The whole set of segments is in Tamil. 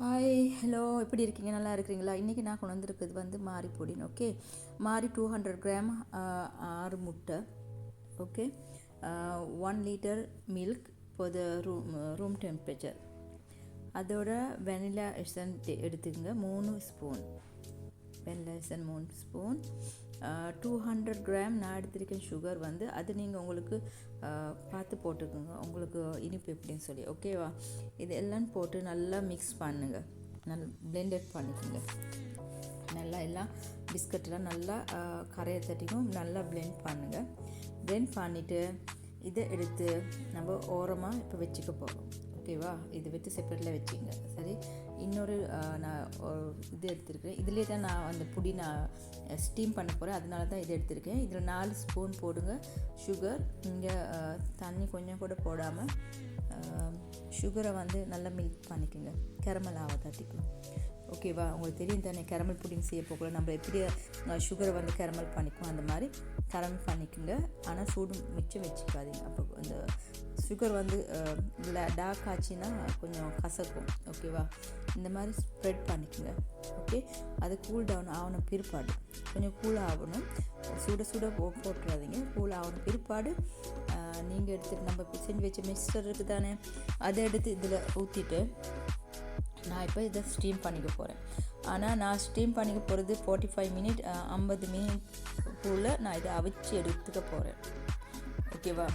ஹாய் ஹலோ எப்படி இருக்கீங்க, நல்லா இருக்கிறீங்களா? இன்றைக்கி நான் கொண்டு வந்திருக்கிறது வந்து மாரி பொடின்னு. ஓகே, மாரி 200 கிராம், 6 முட்டை, okay, 1 litre milk for the room temperature. அதோட வெனிலா எசன்ஸ் எடுத்துக்கங்க 3 spoon vanilla essence 3 spoon. 200 gram நான் எடுத்திருக்கேன் சுகர் வந்து அது நீங்கள் உங்களுக்கு பார்த்து போட்டுக்கோங்க, உங்களுக்கு இனிப்பு எப்படின்னு சொல்லி. ஓகேவா? இது எல்லாம் போட்டு நல்லா மிக்ஸ் பண்ணுங்க, நல்லா பிளெண்டட் பண்ணிக்கோங்க. நல்லா எல்லாம் பிஸ்கட்லாம் நல்லா கரையை தட்டிக்கும் நல்லா பிளெண்ட் பண்ணுங்கள். பிளெண்ட் பண்ணிவிட்டு இதை எடுத்து நம்ம ஓரமாக இப்போ வச்சுக்க போகிறோம். ஓகேவா? இது வச்சு செப்பரேட்டில் வச்சுங்க. சரி, இன்னொரு நான் இது எடுத்துருக்கேன். இதுலேயே தான் நான் அந்த பொடி நான் ஸ்டீம் பண்ண போகிறேன், அதனால தான் இதை எடுத்திருக்கேன். இதில் 4 ஸ்பூன் போடுங்க சுகர். இங்கே தண்ணி கொஞ்சம் கூட போடாமல் சுகரை வந்து நல்லா மில்க் பண்ணிக்கோங்க, கேரமல் தட்டிக்கணும். ஓகேவா? உங்களுக்கு தெரியும் தானே, கேரமல் புடிங் செய்ய போகல நம்ம எப்படி சுகரை வந்து கேரமல் பண்ணிக்குவோம், அந்த மாதிரி கேரமல் பண்ணிக்கோங்க. ஆனால் சூடு மிச்சம் வச்சுக்காதீங்க. அப்போ அந்த சுகர் வந்து டார்க் ஆச்சுன்னா கொஞ்சம் கசக்கும். ஓகேவா? இந்த மாதிரி ஸ்ப்ரெட் பண்ணிக்கோங்க. ஓகே, அது கூல் டவுன் ஆகணும் பிற்பாடு, கொஞ்சம் கூல் ஆகணும், சுட போட்டுறாதீங்க. கூல் ஆகணும் பிற்பாடு நீங்கள் எடுத்துகிட்டு நம்ம செஞ்சு வச்ச மிக்சர் இருக்குது தானே, அதை எடுத்து இதில் ஊற்றிட்டு நான் இப்போ இதை ஸ்டீம் பண்ணிக்க போகிறேன். ஆனால் நான் ஸ்டீம் பண்ணிக்க போகிறது 45 மினிட் 50 மினிட்குள்ளே நான் இதை அவிச்சு எடுத்துக்க போகிறேன். ஓகேவா?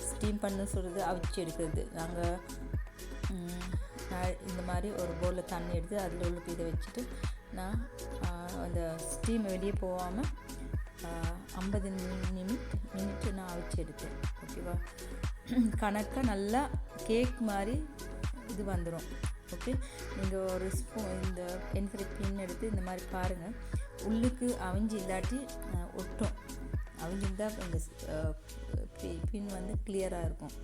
ஸ்டீம் பண்ண சொல்கிறது அவிச்சு எடுக்கிறது. நான் இந்த மாதிரி ஒரு பவுலில் தண்ணி எடுத்து அதில் உள்ள இதை வச்சுட்டு நான் அந்த ஸ்டீம் வெளியே போகாமல் 50 மினிட் நான் அவிச்சு எடுத்தேன். ஓகேவா? கணக்காக நல்லா கேக் மாதிரி இது வந்துடும். ஓகே, நீங்கள் ஒரு ஸ்பூன் இந்த பென்சில் பின் எடுத்து இந்த மாதிரி பாருங்கள், உள்ளுக்கு அவிஞ்சு இல்லாட்டி ஒட்டும். அவிஞ்சிருந்தால் இந்த பின் வந்து கிளியராக இருக்கும்.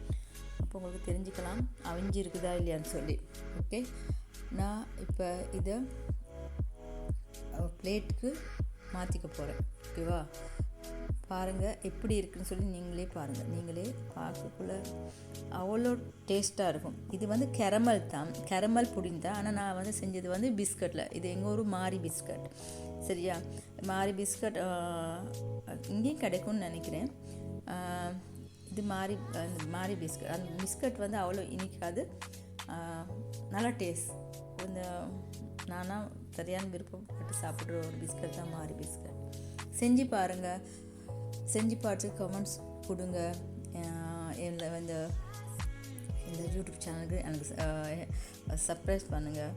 அப்போ உங்களுக்கு தெரிஞ்சுக்கலாம் அவிஞ்சு இருக்குதா இல்லையான்னு சொல்லி. ஓகே, நான் இப்போ இதை பிளேட்டுக்கு மாற்றிக்க போகிறேன். ஓகேவா? பாருங்கள் எப்படி இருக்குன்னு சொல்லி நீங்களே பாருங்கள். நீங்களே பார்க்கக்குள்ள அவ்வளோ டேஸ்ட்டாக இருக்கும். இது வந்து கேரமல் தான், கேரமல் புடிங் தான். ஆனால் நான் வந்து செஞ்சது வந்து பிஸ்கட்டில். இது எங்கள் ஊர் மாரி பிஸ்கட். சரியா? மாரி பிஸ்கட் இங்கேயும் கிடைக்கும்னு நினைக்கிறேன். இது மாரி பிஸ்கட். அந்த பிஸ்கட் வந்து அவ்வளோ இனிக்காது, நல்லா டேஸ்ட். இந்த நானாக சரியான விருப்பப்பட்டு சாப்பிட்ற ஒரு பிஸ்கட் தான் மாரி பிஸ்கட். செஞ்சு பாருங்கள், செஞ்சு பார்த்து கமெண்ட்ஸ் கொடுங்க. இந்த யூடியூப் சேனலுக்கு எனக்கு சப்ஸ்கிரைப் பண்ணுங்கள்.